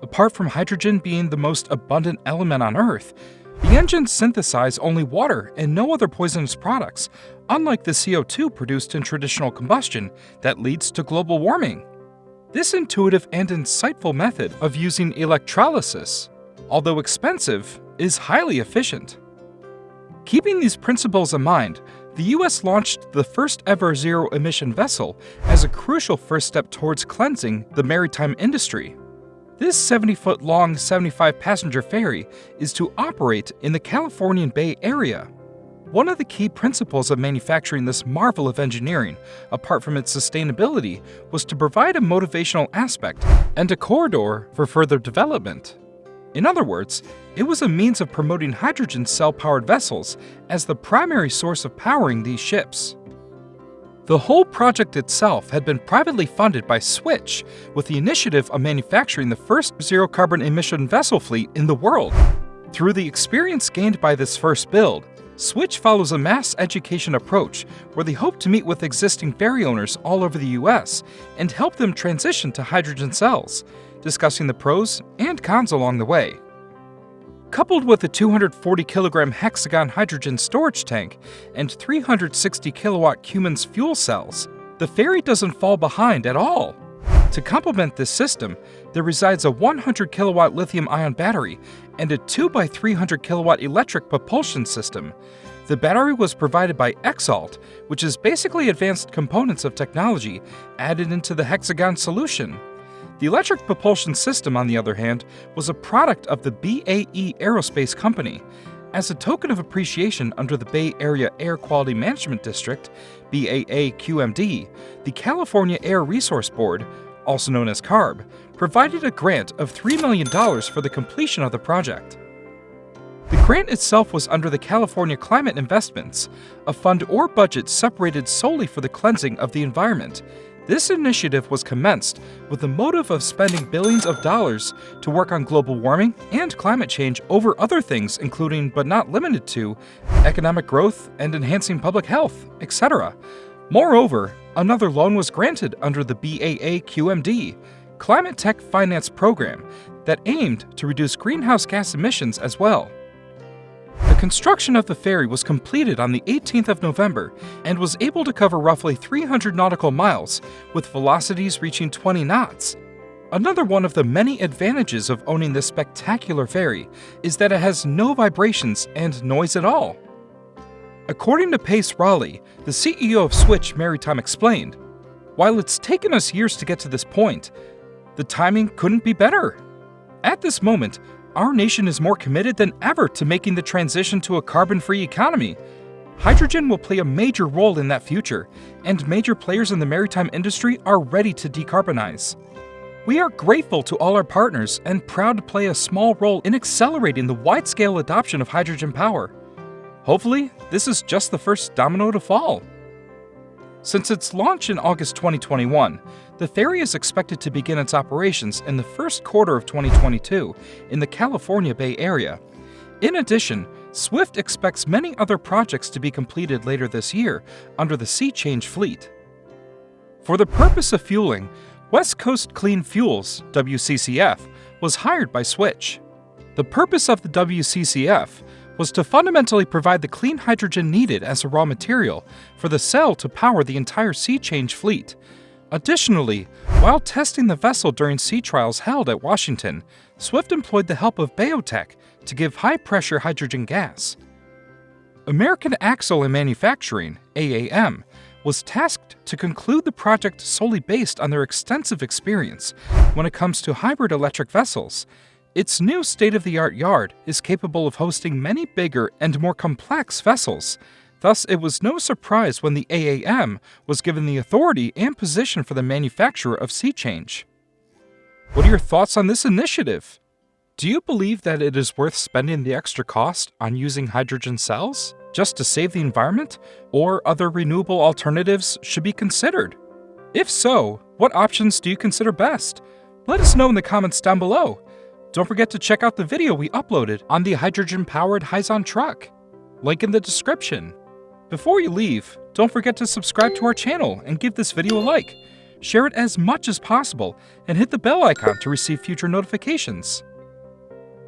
Apart from hydrogen being the most abundant element on Earth, the engines synthesize only water and no other poisonous products, unlike the CO2 produced in traditional combustion that leads to global warming. This intuitive and insightful method of using electrolysis, although expensive, is highly efficient. Keeping these principles in mind, the US launched the first ever zero-emission vessel as a crucial first step towards cleansing the maritime industry. This 70-foot-long, 75-passenger ferry is to operate in the Californian Bay Area. One of the key principles of manufacturing this marvel of engineering, apart from its sustainability, was to provide a motivational aspect and a corridor for further development. In other words, it was a means of promoting hydrogen cell-powered vessels as the primary source of powering these ships. The whole project itself had been privately funded by Switch, with the initiative of manufacturing the first zero-carbon emission vessel fleet in the world. Through the experience gained by this first build, Switch follows a mass education approach where they hope to meet with existing ferry owners all over the US and help them transition to hydrogen cells, discussing the pros and cons along the way. Coupled with a 240-kilogram hexagon hydrogen storage tank and 360-kilowatt Cummins fuel cells, the ferry doesn't fall behind at all. To complement this system, there resides a 100-kilowatt lithium-ion battery and a 2x300-kilowatt electric propulsion system. The battery was provided by Exalt, which is basically advanced components of technology added into the hexagon solution. The electric propulsion system, on the other hand, was a product of the BAE Aerospace Company. As a token of appreciation under the Bay Area Air Quality Management District, BAA-QMD, the California Air Resource Board, also known as CARB, provided a grant of $3 million for the completion of the project. The grant itself was under the California Climate Investments, a fund or budget separated solely for the cleansing of the environment. This initiative was commenced with the motive of spending billions of dollars to work on global warming and climate change over other things including, but not limited to, economic growth and enhancing public health, etc. Moreover, another loan was granted under the BAA-QMD Climate Tech Finance Program that aimed to reduce greenhouse gas emissions as well. The construction of the ferry was completed on the 18th of November and was able to cover roughly 300 nautical miles, with velocities reaching 20 knots. Another one of the many advantages of owning this spectacular ferry is that it has no vibrations and noise at all. According to Pace Raleigh, the CEO of Switch Maritime explained, "While it's taken us years to get to this point, the timing couldn't be better. At this moment, our nation is more committed than ever to making the transition to a carbon-free economy. Hydrogen will play a major role in that future, and major players in the maritime industry are ready to decarbonize. We are grateful to all our partners and proud to play a small role in accelerating the wide-scale adoption of hydrogen power. Hopefully, this is just the first domino to fall." Since its launch in August 2021, the ferry is expected to begin its operations in the first quarter of 2022 in the California Bay Area. In addition, Swift expects many other projects to be completed later this year under the Sea Change fleet. For the purpose of fueling, West Coast Clean Fuels, WCCF, was hired by Switch. The purpose of the WCCF was to fundamentally provide the clean hydrogen needed as a raw material for the cell to power the entire Sea Change fleet. Additionally, while testing the vessel during sea trials held at Washington, Swift employed the help of Biotech to give high-pressure hydrogen gas. American Axle and Manufacturing, AAM, was tasked to conclude the project solely based on their extensive experience when it comes to hybrid electric vessels. Its new state-of-the-art yard is capable of hosting many bigger and more complex vessels. Thus, it was no surprise when the AAM was given the authority and position for the manufacture of Sea Change. What are your thoughts on this initiative? Do you believe that it is worth spending the extra cost on using hydrogen cells just to save the environment, or other renewable alternatives should be considered? If so, what options do you consider best? Let us know in the comments down below. Don't forget to check out the video we uploaded on the hydrogen-powered Hyzon truck. Link in the description. Before you leave, don't forget to subscribe to our channel and give this video a like. share it as much as possible, and hit the bell icon to receive future notifications.